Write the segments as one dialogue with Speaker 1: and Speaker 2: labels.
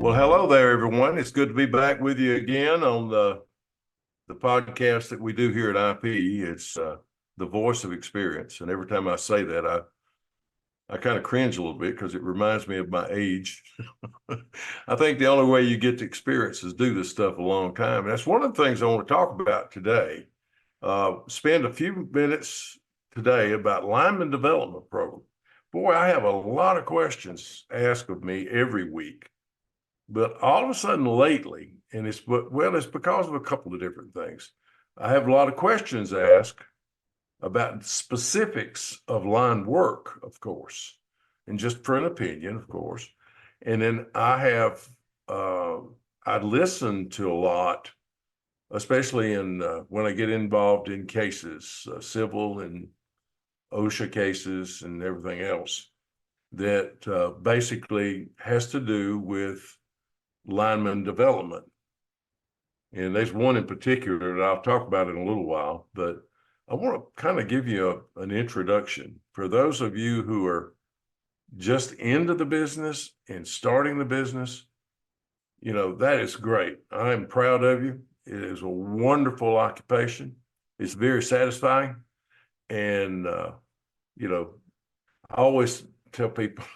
Speaker 1: Well, hello there, everyone. It's good to be back with you again on the podcast that we do here at IP. It's the voice of experience, and every time I say that, I kind of cringe a little bit because it reminds me of my age. I think the only way you get to experience is do this stuff a long time. And that's one of the things I want to talk about today. Spend a few minutes today about lineman development program. Boy, I have a lot of questions asked of me every week. But all of a sudden lately, and it's because of a couple of different things. I have a lot of questions asked about specifics of line work, of course, and just for an opinion, of course. And then I listen to a lot, especially when I get involved in cases, civil and OSHA cases and everything else that basically has to do with lineman development. And there's one in particular that I'll talk about in a little while, but I want to kind of give you an introduction for those of you who are just into the business and starting the business. You know, that is great. I'm proud of you. It is a wonderful occupation. It's very satisfying. And, I always tell people,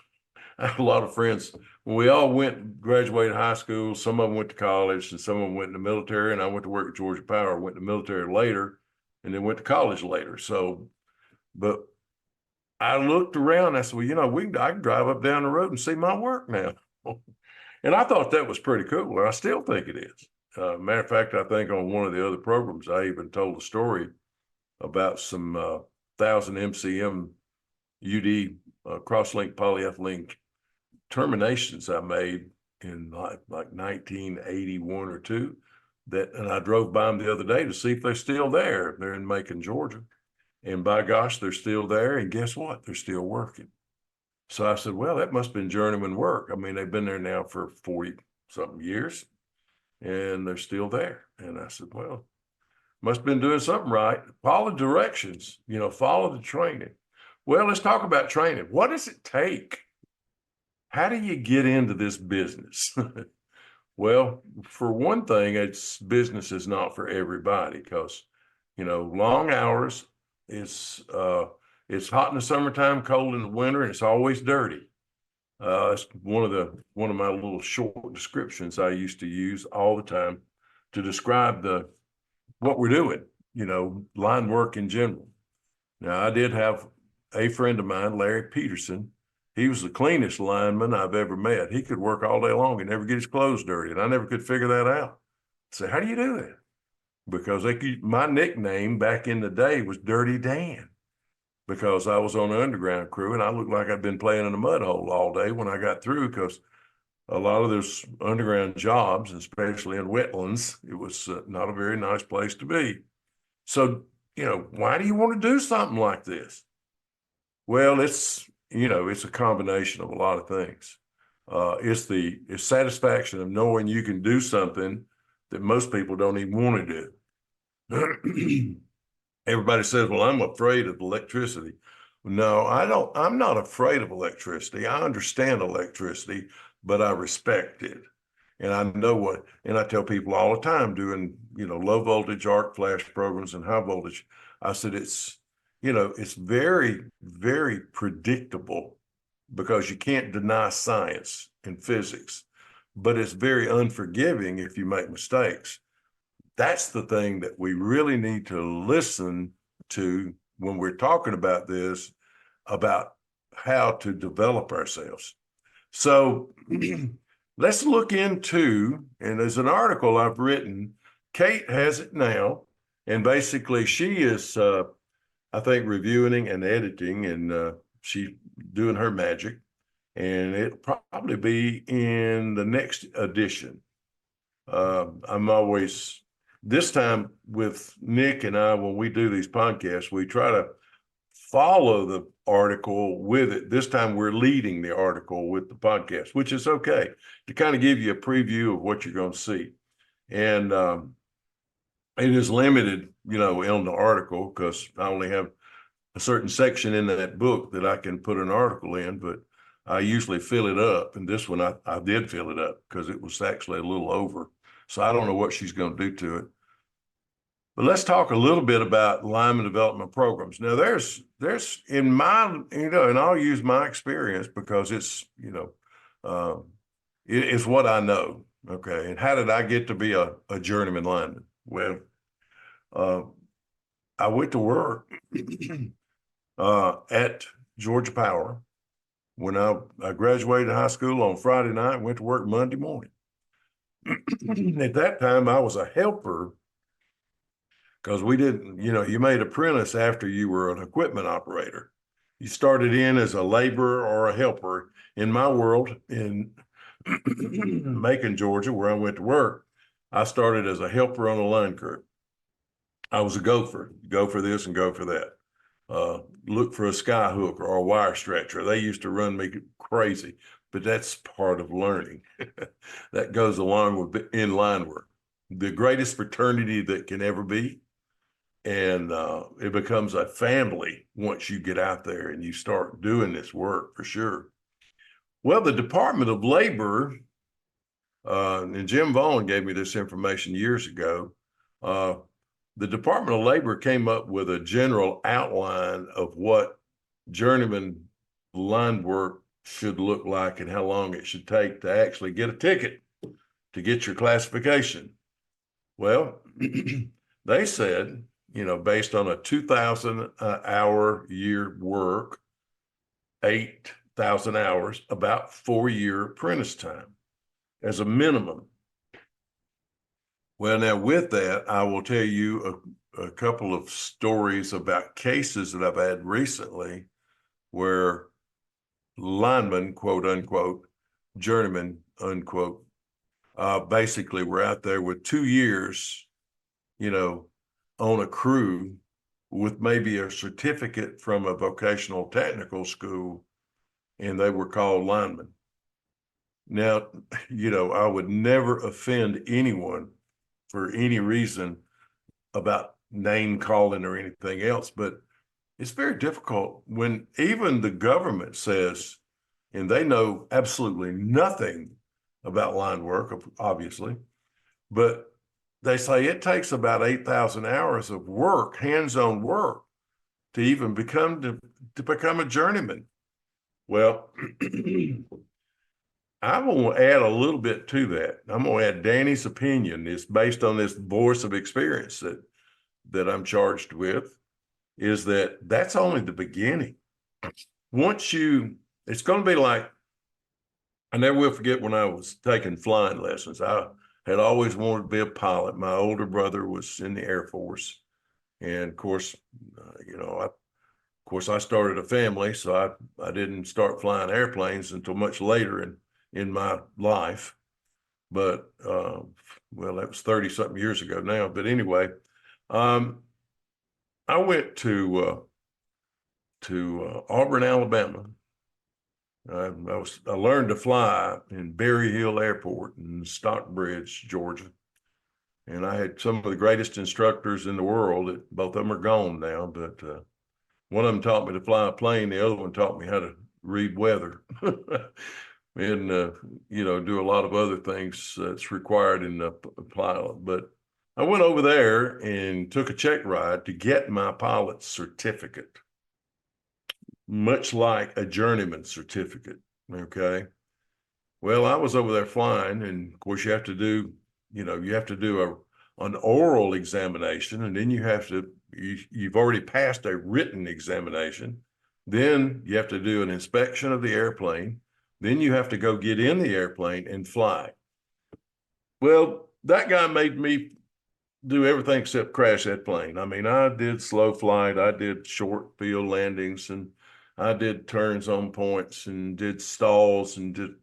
Speaker 1: I have a lot of friends. When we all graduated high school, some of them went to college and some of them went in the military. And I went to work at Georgia Power, went to the military later, and then went to college later. So, but I looked around. I said, well, I can drive up down the road and see my work now. And I thought that was pretty cool. And I still think it is. Matter of fact, I think on one of the other programs, I even told a story about some 1,000 MCM UD cross-link polyethylene terminations I made in like 1981 or two and I drove by them the other day to see if they're still there. They're in Macon, Georgia. And by gosh, they're still there. And guess what? They're still working. So I said, well, that must have been journeyman work. I mean, they've been there now for 40 something years and they're still there. And I said, well, must have been doing something right. Follow directions, follow the training. Well, let's talk about training. What does it take? How do you get into this business? Well, for one thing, business is not for everybody because, long hours. It's hot in the summertime, cold in the winter, and it's always dirty. It's one of my little short descriptions I used to use all the time to describe what we're doing. Line work in general. Now, I did have a friend of mine, Larry Peterson. He was the cleanest lineman I've ever met. He could work all day long and never get his clothes dirty. And I never could figure that out. So how do you do that? Because my nickname back in the day was Dirty Dan because I was on the underground crew and I looked like I'd been playing in a mud hole all day when I got through because a lot of those underground jobs, especially in wetlands, it was not a very nice place to be. So, why do you want to do something like this? Well, it's a combination of a lot of things. It's the satisfaction of knowing you can do something that most people don't even want to do. Everybody says, well, I'm afraid of electricity. No, I don't. I'm not afraid of electricity. I understand electricity, but I respect it. And I know and I tell people all the time doing, low voltage arc flash programs and high voltage, I said, it's very, very predictable because you can't deny science and physics, but it's very unforgiving if you make mistakes. That's the thing that we really need to listen to when we're talking about this, about how to develop ourselves. So let's look into, and there's an article I've written, Kate has it now, and basically she is, I think, reviewing and editing, and she's doing her magic, and it'll probably be in the next edition. This time with Nick and I, when we do these podcasts, we try to follow the article with it. This time we're leading the article with the podcast, which is okay, to kind of give you a preview of what you're going to see. And it is limited, in the article because I only have a certain section in that book that I can put an article in, but I usually fill it up, and this one I did fill it up because it was actually a little over. So I don't know what she's going to do to it. But let's talk a little bit about lineman development programs. Now, there's in my, and I'll use my experience because it's, it's what I know. Okay. And how did I get to be a journeyman lineman? Well, uh, I went to work at Georgia Power when I graduated high school on Friday night, went to work Monday morning. At that time, I was a helper because we didn't, you made apprentice after you were an equipment operator. You started in as a laborer or a helper. In my world, in Macon, Georgia, where I went to work, I started as a helper on a line crew. I was a gopher, go for this and go for that. Look for a sky hook or a wire stretcher. They used to run me crazy, but that's part of learning. That goes along with inline work, the greatest fraternity that can ever be. And it becomes a family once you get out there and you start doing this work for sure. Well, the Department of Labor, and Jim Vaughn gave me this information years ago. The Department of Labor came up with a general outline of what journeyman line work should look like and how long it should take to actually get a ticket to get your classification. Well, they said, based on a 2,000 hour year work, 8,000 hours, about 4-year apprentice time as a minimum. Well, now with that, I will tell you a couple of stories about cases that I've had recently where linemen, quote unquote, journeymen, unquote, basically were out there with 2 years, on a crew with maybe a certificate from a vocational technical school, and they were called linemen. Now, I would never offend anyone for any reason about name calling or anything else, but it's very difficult when even the government says, and they know absolutely nothing about line work, obviously, but they say it takes about 8,000 hours of work, hands-on work, to even become a journeyman. Well, I will add a little bit to that. I'm going to add Danny's opinion. It's based on this voice of experience that I'm charged with, is that's only the beginning. Once it's going to be like, I never will forget when I was taking flying lessons. I had always wanted to be a pilot. My older brother was in the Air Force. And of course, I started a family, so I didn't start flying airplanes until much later in my life. But that was 30 something years ago now. But anyway, I went to Auburn, Alabama. I learned to fly in Berry Hill Airport in Stockbridge, Georgia. And I had some of the greatest instructors in the world. Both of them are gone now, but one of them taught me to fly a plane. The other one taught me how to read weather and, do a lot of other things that's required in a pilot. But I went over there and took a check ride to get my pilot's certificate, much like a journeyman certificate. Okay. Well, I was over there flying, and of course you have to do an oral examination, and then you've already passed a written examination. Then you have to do an inspection of the airplane. Then you have to go get in the airplane and fly. Well, that guy made me do everything except crash that plane. I mean, I did slow flight, I did short field landings, and I did turns on points and did stalls and did,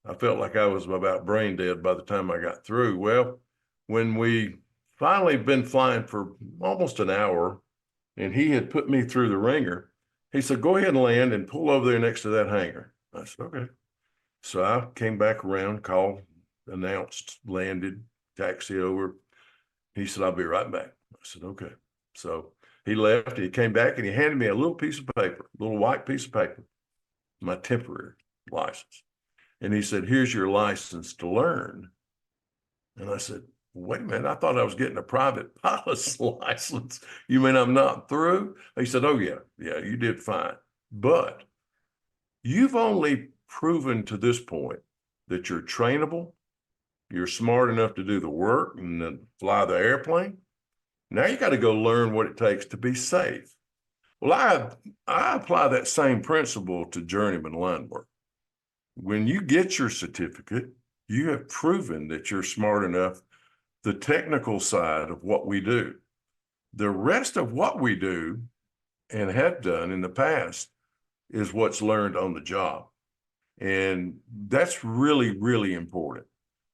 Speaker 1: I felt like I was about brain dead by the time I got through. Well, when we finally been flying for almost an hour and he had put me through the ringer, he said, go ahead and land and pull over there next to that hangar. I said, okay. So I came back around, called, announced, landed, taxied over. He said, I'll be right back. I said, okay. So he left, he came back and he handed me a little piece of paper, a little white piece of paper. my temporary license. And he said, here's your license to learn. And I said, wait a minute, I thought I was getting a private pilot's license. You mean I'm not through? He said, oh, yeah, you did fine. But you've only proven to this point that you're trainable, you're smart enough to do the work and then fly the airplane. Now you got to go learn what it takes to be safe. Well, I apply that same principle to journeyman line work. When you get your certificate, you have proven that you're smart enough, the technical side of what we do. The rest of what we do and have done in the past is what's learned on the job. And that's really, really important.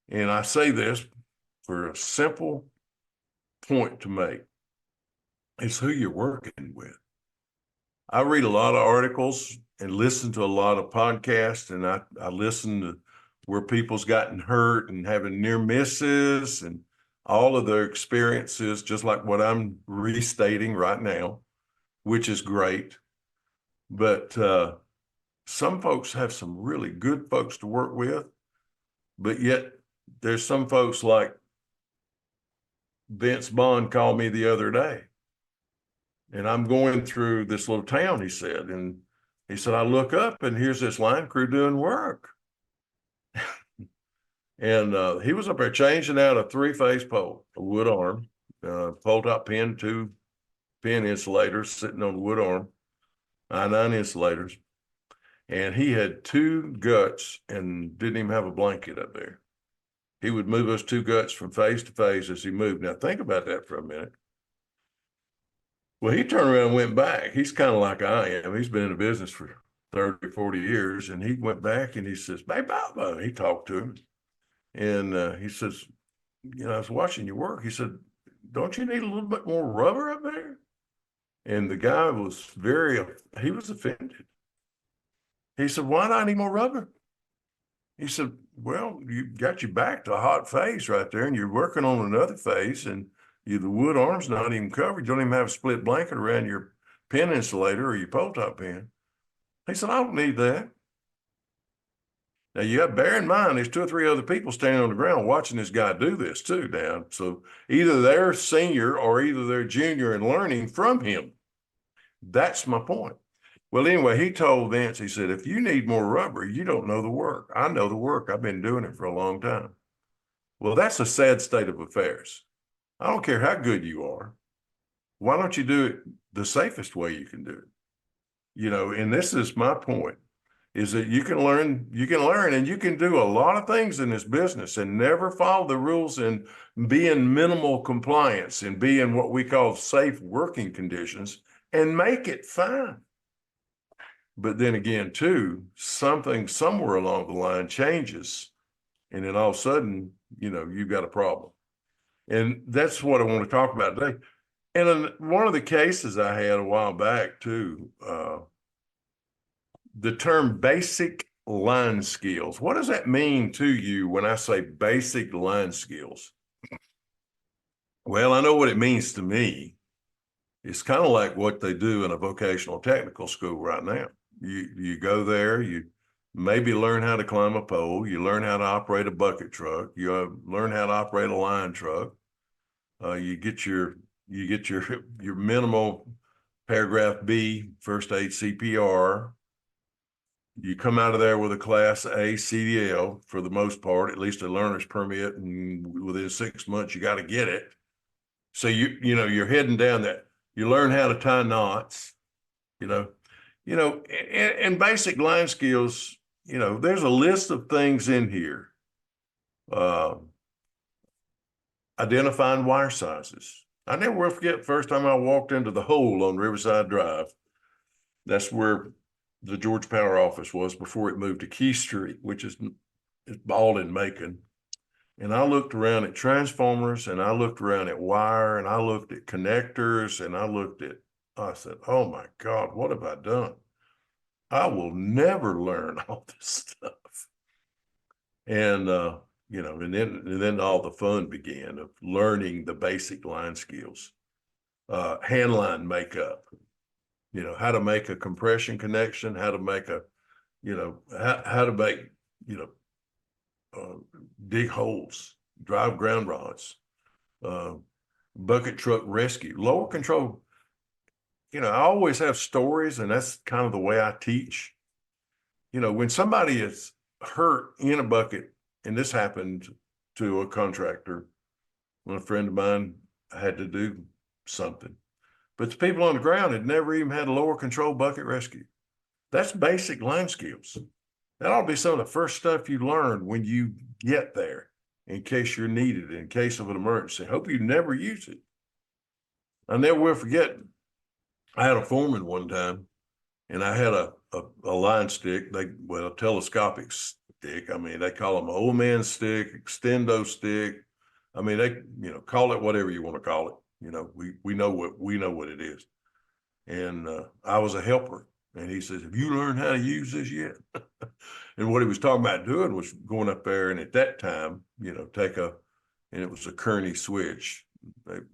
Speaker 1: And I say this for a simple point to make. It's who you're working with. I read a lot of articles and listen to a lot of podcasts, and I listen to where people's gotten hurt and having near misses and all of their experiences, just like what I'm restating right now, which is great. But some folks have some really good folks to work with, but yet there's some folks like Vince Bond called me the other day. And I'm going through this little town, he said. And he said, I look up and here's this line crew doing work. And he was up there changing out a 3-phase pole, a wood arm, pole top pin, 2 pin insulators sitting on the wood arm, I-9 insulators. And he had 2 guts and didn't even have a blanket up there. He would move those 2 guts from phase to phase as he moved. Now think about that for a minute. Well, he turned around and went back. He's kind of like I am. He's been in the business for 30, 40 years. And he went back and he says, "Hey, Bob," he talked to him. And he says, I was watching you work. He said, don't you need a little bit more rubber up there? And the guy was he was offended. He said, why not need more rubber? He said, well, you got your back to a hot phase right there and you're working on another phase and the wood arm's not even covered. You don't even have a split blanket around your pin insulator or your pole top pin. He said, I don't need that. Now you got to bear in mind, there's 2 or 3 other people standing on the ground watching this guy do this too now. So either they're senior or either they're junior and learning from him. That's my point. Well, anyway, he told Vince, he said, if you need more rubber, you don't know the work. I know the work. I've been doing it for a long time. Well, that's a sad state of affairs. I don't care how good you are. Why don't you do it the safest way you can do it? And this is my point, is that you can learn and you can do a lot of things in this business and never follow the rules and be in minimal compliance and be in what we call safe working conditions and make it fine. But then again, too, something somewhere along the line changes. And then all of a sudden, you've got a problem. And that's what I want to talk about today. And in one of the cases I had a while back too, the term basic line skills. What does that mean to you when I say basic line skills? Well, I know what it means to me. It's kind of like what they do in a vocational technical school right now. You go there, you maybe learn how to climb a pole, you learn how to operate a bucket truck, you learn how to operate a line truck. You get your minimal paragraph B, first aid CPR. You come out of there with a class A CDL for the most part, at least a learner's permit, and within 6 months you got to get it. So you're heading down that. You learn how to tie knots, and basic line skills. There's a list of things in here. Identifying wire sizes. I never will forget the first time I walked into the hole on Riverside Drive. That's where the Georgia Power office was before it moved to Key Street, which is all in Macon. And I looked around at transformers and I looked around at wire and I looked at connectors and I said, oh my God, what have I done? I will never learn all this stuff. And, and then all the fun began of learning the basic line skills, hand line makeup, how to make a compression connection, how to make a how to make, dig holes, drive ground rods, bucket truck rescue, lower control. I always have stories, and that's kind of the way I teach. When somebody is hurt in a bucket, and this happened to a contractor when a friend of mine had to do something, but the people on the ground had never even had a lower control bucket rescue. That's basic line skills. That ought to be some of the first stuff you learn when you get there, in case you're needed, in case of an emergency. Hope you never use it. I never will forget, I had a foreman one time, and I had a line stick, a telescopic stick. I mean, they call them old man stick, extendo stick. I mean, they, call it whatever you want to call it. We know what it is. And I was a helper. And he says, have you learned how to use this yet? And what he was talking about doing was going up there, and at that time, and it was a Kearney switch.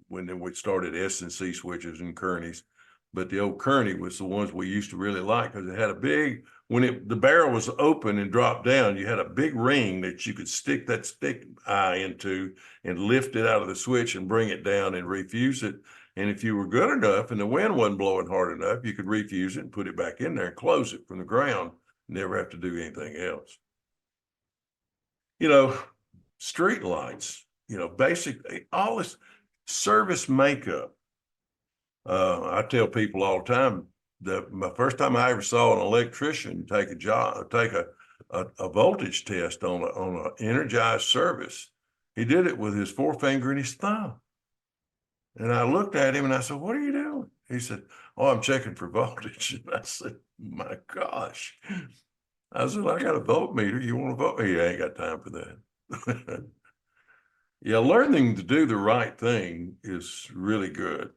Speaker 1: When we started S&C switches and Kearneys, but the old Kearney was the ones we used to really like, because it had a big, the barrel was open and dropped down, you had a big ring that you could stick that stick eye into and lift it out of the switch and bring it down and refuse it. And if you were good enough and the wind wasn't blowing hard enough, you could refuse it and put it back in there and close it from the ground, never have to do anything else. Street lights, basic, all this service makeup. I tell people all the time that my first time I ever saw an electrician take a voltage test on an energized service, he did it with his forefinger and his thumb. And I looked at him and I said, what are you doing? He said, oh, I'm checking for voltage. And I said, my gosh. I said, I got a voltmeter. You want a voltmeter? He ain't got time for that. Yeah, learning to do the right thing is really good,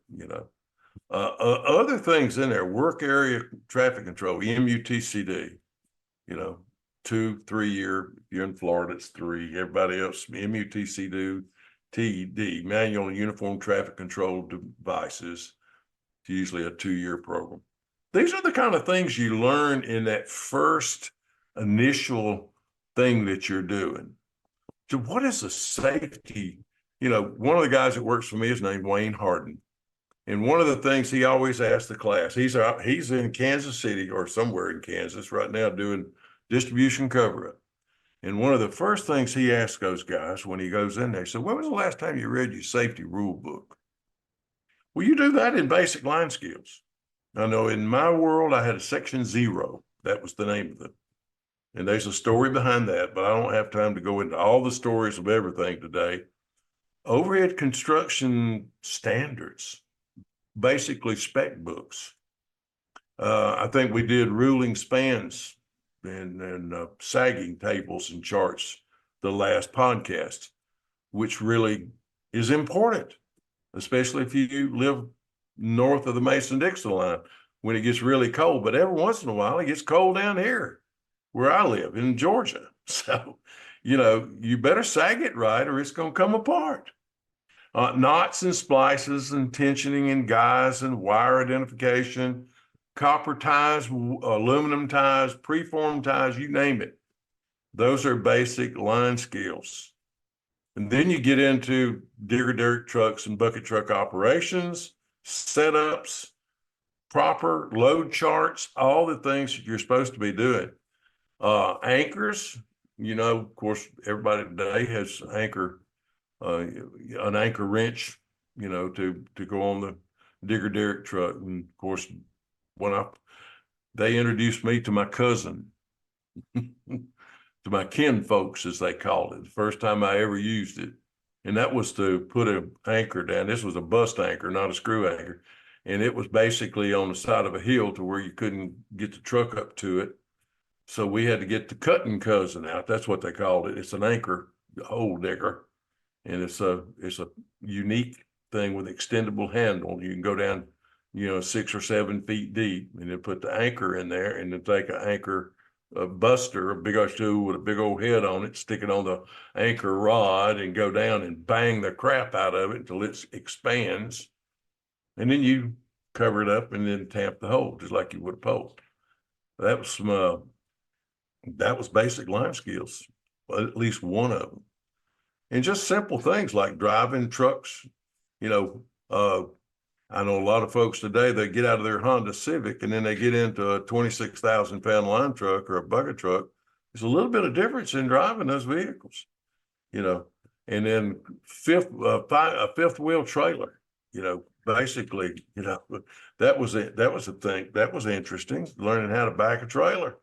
Speaker 1: Other things in there, work area traffic control, MUTCD, 2-3 year. If you're in Florida, it's 3. Everybody else, MUTCD, TD, manual and uniform traffic control devices. It's usually a 2-year program. These are the kind of things you learn in that first initial thing that you're doing. So what is a safety? One of the guys that works for me is named Wayne Harden. And one of the things he always asks the class, he's in Kansas City or somewhere in Kansas right now doing distribution cover-up. And one of the first things he asks those guys when he goes in there, he said, when was the last time you read your safety rule book? Well, you do that in basic line skills. I know in my world, I had a section 0. That was the name of it. And there's a story behind that, but I don't have time to go into all the stories of everything today. Overhead construction standards, basically spec books. I think we did ruling spans and sagging tables and charts the last podcast, which really is important, especially if you live north of the Mason-Dixon line when it gets really cold. But every once in a while, it gets cold down here where I live in Georgia. So, you better sag it right or it's going to come apart. Knots and splices and tensioning and guys and wire identification, copper ties, aluminum ties, preformed ties, you name it. Those are basic line skills. And then you get into digger derrick trucks and bucket truck operations, setups, proper load charts, all the things that you're supposed to be doing. Anchors, of course, everybody today has an anchor wrench, to go on the digger derrick truck. And of course, when they introduced me to my cousin, to my kin folks, as they called it, the first time I ever used it. And that was to put an anchor down. This was a bust anchor, not a screw anchor. And it was basically on the side of a hill to where you couldn't get the truck up to it. So we had to get the cutting cousin out. That's what they called it. It's an anchor hole digger. And it's a unique thing with extendable handle. You can go down, 6 or 7 feet deep, and then put the anchor in there, and then take an anchor buster, a big old tool with a big old head on it, stick it on the anchor rod, and go down and bang the crap out of it until it expands. And then you cover it up and then tamp the hole just like you would a pole. That was some That was basic line skills, at least one of them. And just simple things like driving trucks. You know, I know a lot of folks today, they get out of their Honda Civic and then they get into a 26,000 pound line truck or a bucket truck. There's a little bit of difference in driving those vehicles, you know. And then a fifth wheel trailer, you know, basically, you know, that was it. That was a thing that was interesting, learning how to back a trailer,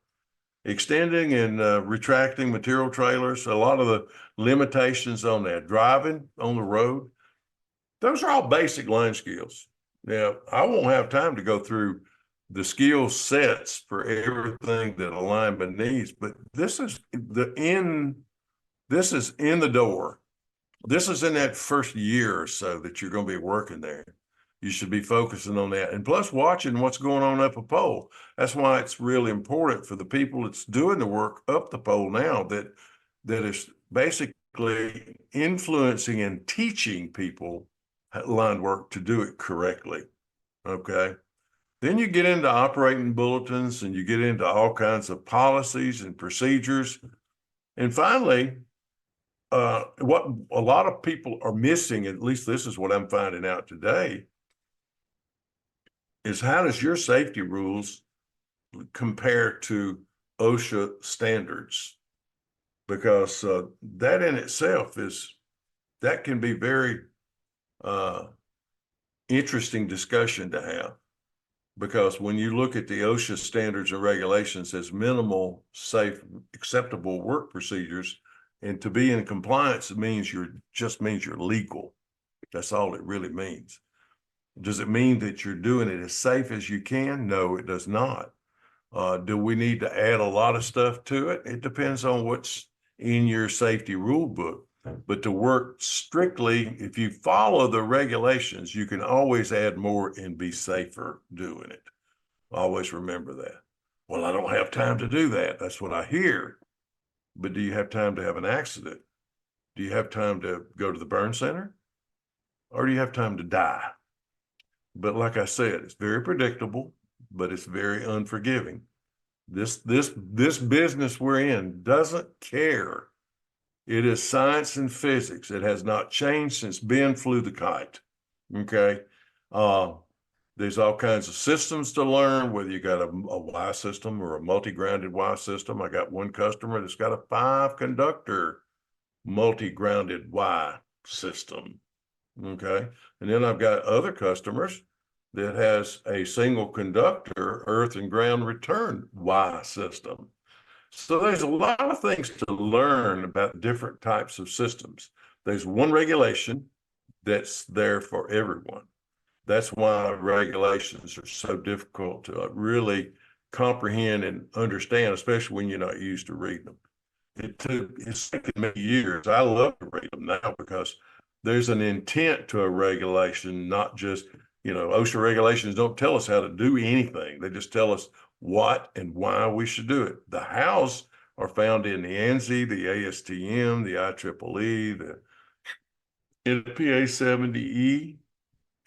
Speaker 1: extending and retracting material trailers, a lot of the limitations on that, driving on the road. Those are all basic line skills. Now, I won't have time to go through the skill sets for everything that a lineman needs, but this is in the door. This is in that first year or so that you're going to be working there. You should be focusing on that. And plus watching what's going on up a pole. That's why it's really important for the people that's doing the work up the pole now that is basically influencing and teaching people line work to do it correctly. Okay. Then you get into operating bulletins and you get into all kinds of policies and procedures. And finally, what a lot of people are missing, at least this is what I'm finding out today, is how does your safety rules compare to OSHA standards? Because that in itself that can be very interesting discussion to have. Because when you look at the OSHA standards and regulations as minimal, safe, acceptable work procedures, and to be in compliance, it means you're legal. That's all it really means. Does it mean that you're doing it as safe as you can? No, it does not. Do we need to add a lot of stuff to it? It depends on what's in your safety rule book. But to work strictly, if you follow the regulations, you can always add more and be safer doing it. Always remember that. Well, I don't have time to do that. That's what I hear. But do you have time to have an accident? Do you have time to go to the burn center? Or do you have time to die? But like I said, it's very predictable, but it's very unforgiving. This business we're in doesn't care. It is science and physics. It has not changed since Ben flew the kite. Okay. There's all kinds of systems to learn, whether you got a Y system or a multi-grounded Y system. I got one customer that's got a 5-conductor multi-grounded Y system. Okay. And then I've got other customers that has a single conductor earth and ground return Y system. So there's a lot of things to learn about different types of systems. There's one regulation that's there for everyone. That's why regulations are so difficult to really comprehend and understand, especially when you're not used to reading them. It's taken me years. I love to read them now because there's an intent to a regulation, not just, OSHA regulations don't tell us how to do anything. They just tell us what and why we should do it. The hows are found in the ANSI, the ASTM, the IEEE, the NPA 70E,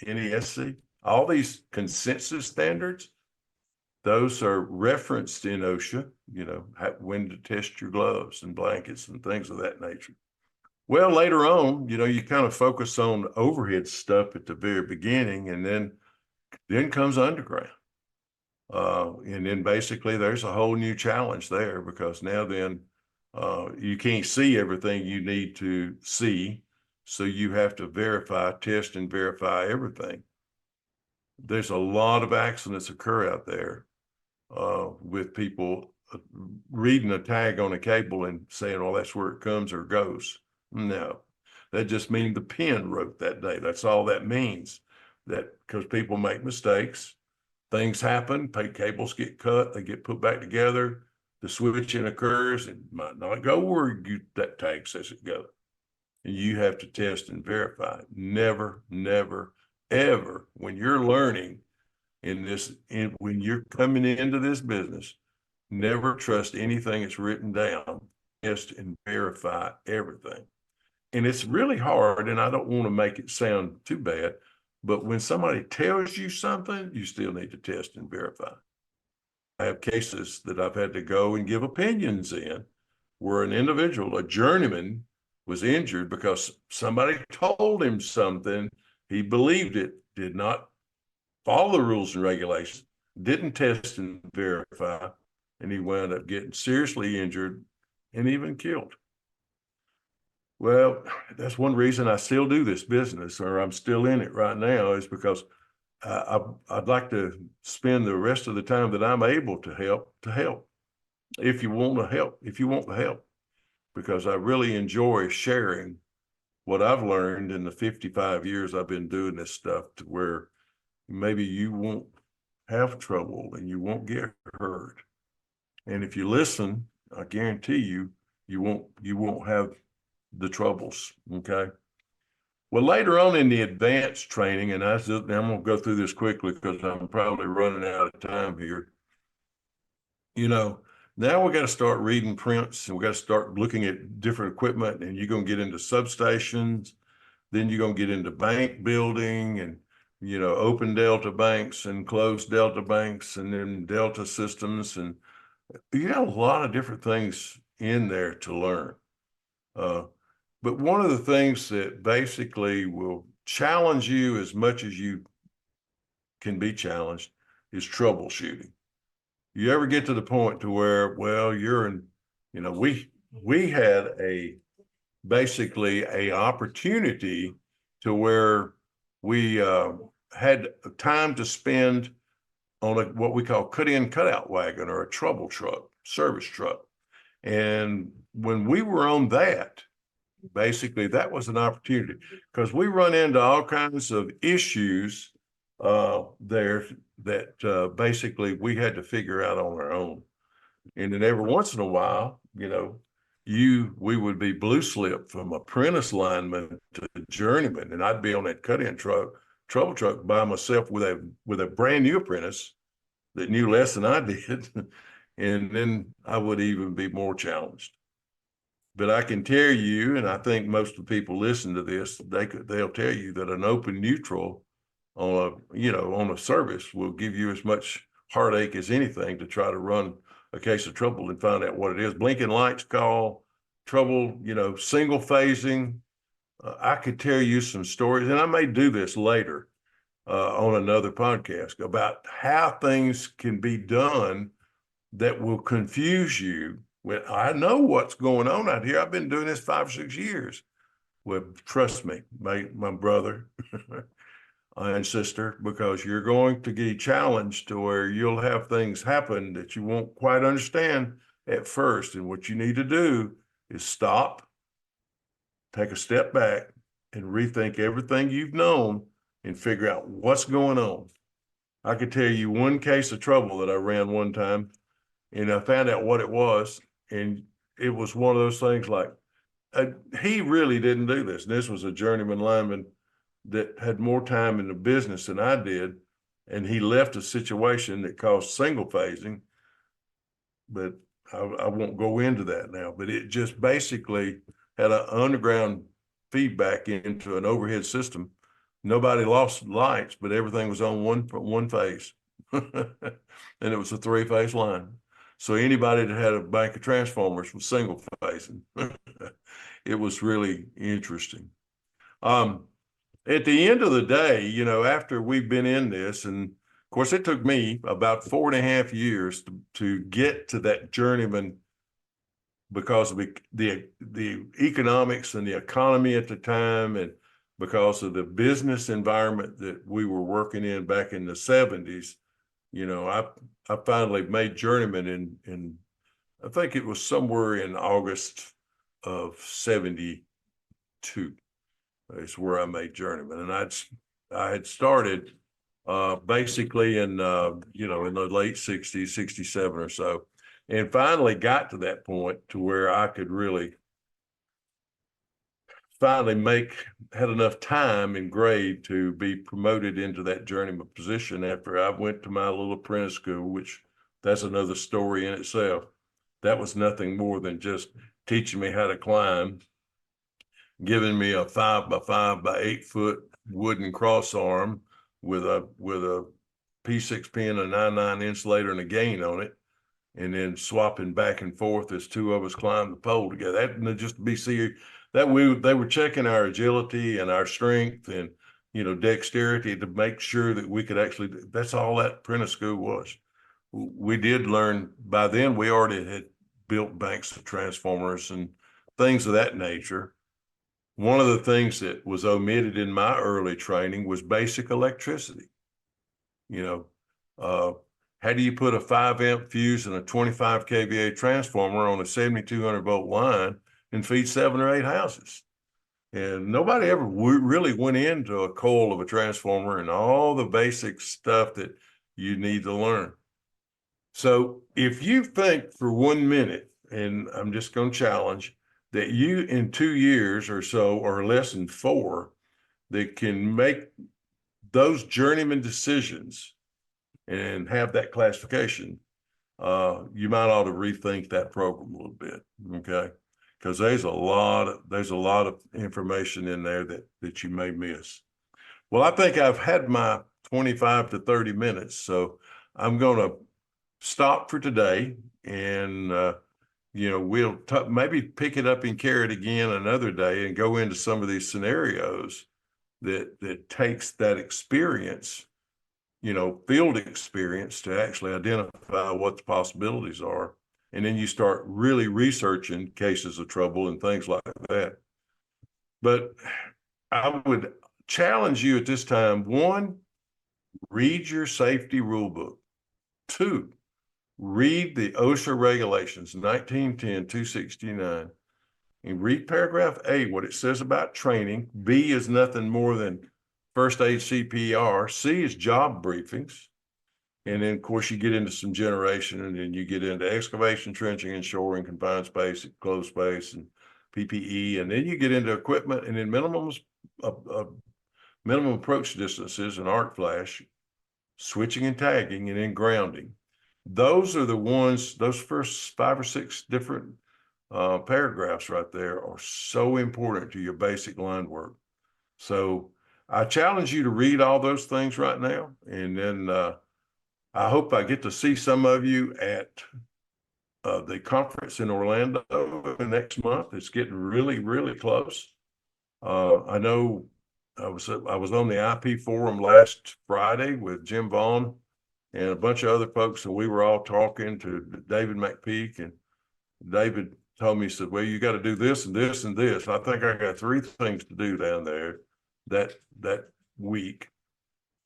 Speaker 1: NESC, all these consensus standards, those are referenced in OSHA, when to test your gloves and blankets and things of that nature. Well, later on, you kind of focus on overhead stuff at the very beginning, and then comes underground. And then basically there's a whole new challenge there because now then you can't see everything you need to see. So you have to test and verify everything. There's a lot of accidents occur out there with people reading a tag on a cable and saying, well, that's where it comes or goes. No, that just means the pen wrote that day. That's all that means. That because people make mistakes, things happen, cables get cut, they get put back together, the switching occurs, it might not go where that tag says it goes. And you have to test and verify. Never, never, ever, when you're learning when you're coming into this business, never trust anything that's written down. Test and verify everything. And it's really hard, and I don't want to make it sound too bad, but when somebody tells you something, you still need to test and verify. have cases that I've had to go and give opinions in where an individual, a journeyman, was injured because somebody told him something, he believed it, did not follow the rules and regulations, didn't test and verify, and he wound up getting seriously injured and even killed. Well, that's one reason I still do this business, or I'm still in it right now, is because I'd like to spend the rest of the time that I'm able to help. If you want to help, if you want the help, because I really enjoy sharing what I've learned in the 55 years I've been doing this stuff, to where maybe you won't have trouble and you won't get hurt. And if you listen, I guarantee you, you won't have the troubles. Okay. Well, later on in the advanced training, and I'm going to go through this quickly because I'm probably running out of time here. Now we got to start reading prints, and we got to start looking at different equipment, and you're going to get into substations, then you're going to get into bank building and, open Delta banks and closed Delta banks, and then Delta systems. And you got a lot of different things in there to learn. But one of the things that basically will challenge you as much as you can be challenged is troubleshooting. You ever get to the point to where, well, we had basically a opportunity to where we had time to spend on what we call cut-in, cut-out wagon, or a trouble truck, service truck. And when we were on that, basically that was an opportunity, because we run into all kinds of issues there that basically we had to figure out on our own. And then every once in a while, we would be blue slipped from apprentice lineman to journeyman, and I'd be on that cut-in trouble truck by myself with a brand new apprentice that knew less than I did, and then I would even be more challenged. But I can tell you, and I think most of the people listen to this, they'll tell you that an open neutral on a service will give you as much heartache as anything to try to run a case of trouble and find out what it is. Blinking lights call, trouble, single phasing. I could tell you some stories, and I may do this later on another podcast, about how things can be done that will confuse you. When I know what's going on out here, I've been doing this 5 or 6 years. Well, trust me, my brother and sister, because you're going to get challenged to where you'll have things happen that you won't quite understand at first. And what you need to do is stop, take a step back, and rethink everything you've known and figure out what's going on. I could tell you one case of trouble that I ran one time, and I found out what it was. And it was one of those things like, he really didn't do this. And this was a journeyman lineman that had more time in the business than I did. And he left a situation that caused single phasing. But I won't go into that now. But it just basically had an underground feedback into an overhead system. Nobody lost lights, but everything was on one phase. And it was a 3-phase line. So anybody that had a bank of transformers was single phasing. It was really interesting. At the end of the day, after we've been in this, and of course it took me about 4.5 years to get to that journeyman, because of the economics and the economy at the time, and because of the business environment that we were working in back in the 70s. I finally made journeyman in I think it was somewhere in August of 72 is where I made journeyman. And I had started basically in in the late 60s, 67 or so, and finally got to that point to where I could really finally had enough time and grade to be promoted into that journeyman position after I went to my little apprentice school, which that's another story in itself. That was nothing more than just teaching me how to climb, giving me a 5 by 5 by 8 foot wooden cross arm with a P6 pin, a 9/9 insulator, and a gain on it, and then swapping back and forth as two of us climb the pole together. That just to be see that they were checking our agility and our strength and dexterity to make sure that we could actually. That's all that apprentice school was. We did learn by then. We already had built banks of transformers and things of that nature. One of the things that was omitted in my early training was basic electricity. How do you put a 5-amp fuse and a 25 kVA transformer on a 7,200 volt line and feed 7 or 8 houses? And nobody ever really went into a coil of a transformer and all the basic stuff that you need to learn. So if you think for 1 minute, and I'm just going to challenge, that you in 2 years or so, or less than 4, that can make those journeyman decisions and have that classification, you might ought to rethink that program a little bit, okay? Because there's a lot of information in there that you may miss. Well, I think I've had my 25 to 30 minutes, so I'm going to stop for today, and we'll maybe pick it up and carry it again another day and go into some of these scenarios that takes that experience, field experience, to actually identify what the possibilities are. And then you start really researching cases of trouble and things like that. But I would challenge you at this time: 1, read your safety rule book. 2, read the OSHA regulations, 1910-269, and read paragraph A, what it says about training. B is nothing more than first aid, CPR. C is job briefings. And then, of course, you get into some generation, and then you get into excavation, trenching, and shoring, confined space, closed space, and PPE. And then you get into equipment, and then minimum approach distances and arc flash, switching and tagging, and then grounding. Those are the ones, those first 5 or 6 different paragraphs right there are so important to your basic line work. So I challenge you to read all those things right now. And then I hope I get to see some of you at the conference in Orlando next month. It's getting really, really close. I know I was on the IP forum last Friday with Jim Vaughn and a bunch of other folks, and we were all talking to David McPeak, and David told me, he said, well, you got to do this and this and this. I think I got 3 things to do down there that week.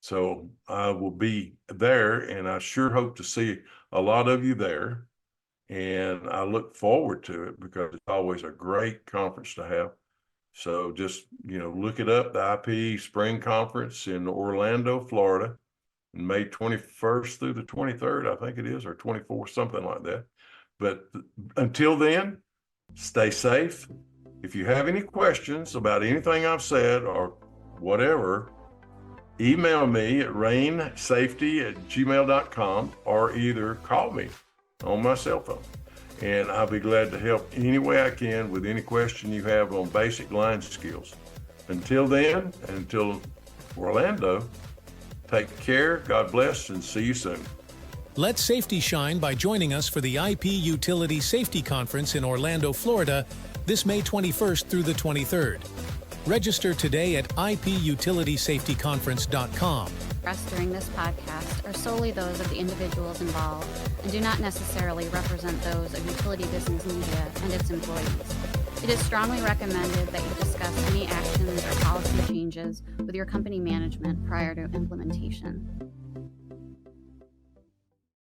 Speaker 1: So I will be there, and I sure hope to see a lot of you there. And I look forward to it because it's always a great conference to have. So just, look it up, the IP Spring Conference in Orlando, Florida, May 21st through the 23rd, I think it is, or 24th, something like that. But until then, stay safe. If you have any questions about anything I've said or whatever, email me at rainsafety@gmail.com, or either call me on my cell phone. And I'll be glad to help any way I can with any question you have on basic line skills. Until then, until Orlando, take care, God bless, and see you soon.
Speaker 2: Let safety shine by joining us for the IP Utility Safety Conference in Orlando, Florida, this May 21st through the 23rd. Register today at iputilitySafetyConference.com.
Speaker 3: Expressed during this podcast are solely those of the individuals involved and do not necessarily represent those of Utility Business Media and its employees. It is strongly recommended that you discuss any actions or policy changes with your company management prior to implementation.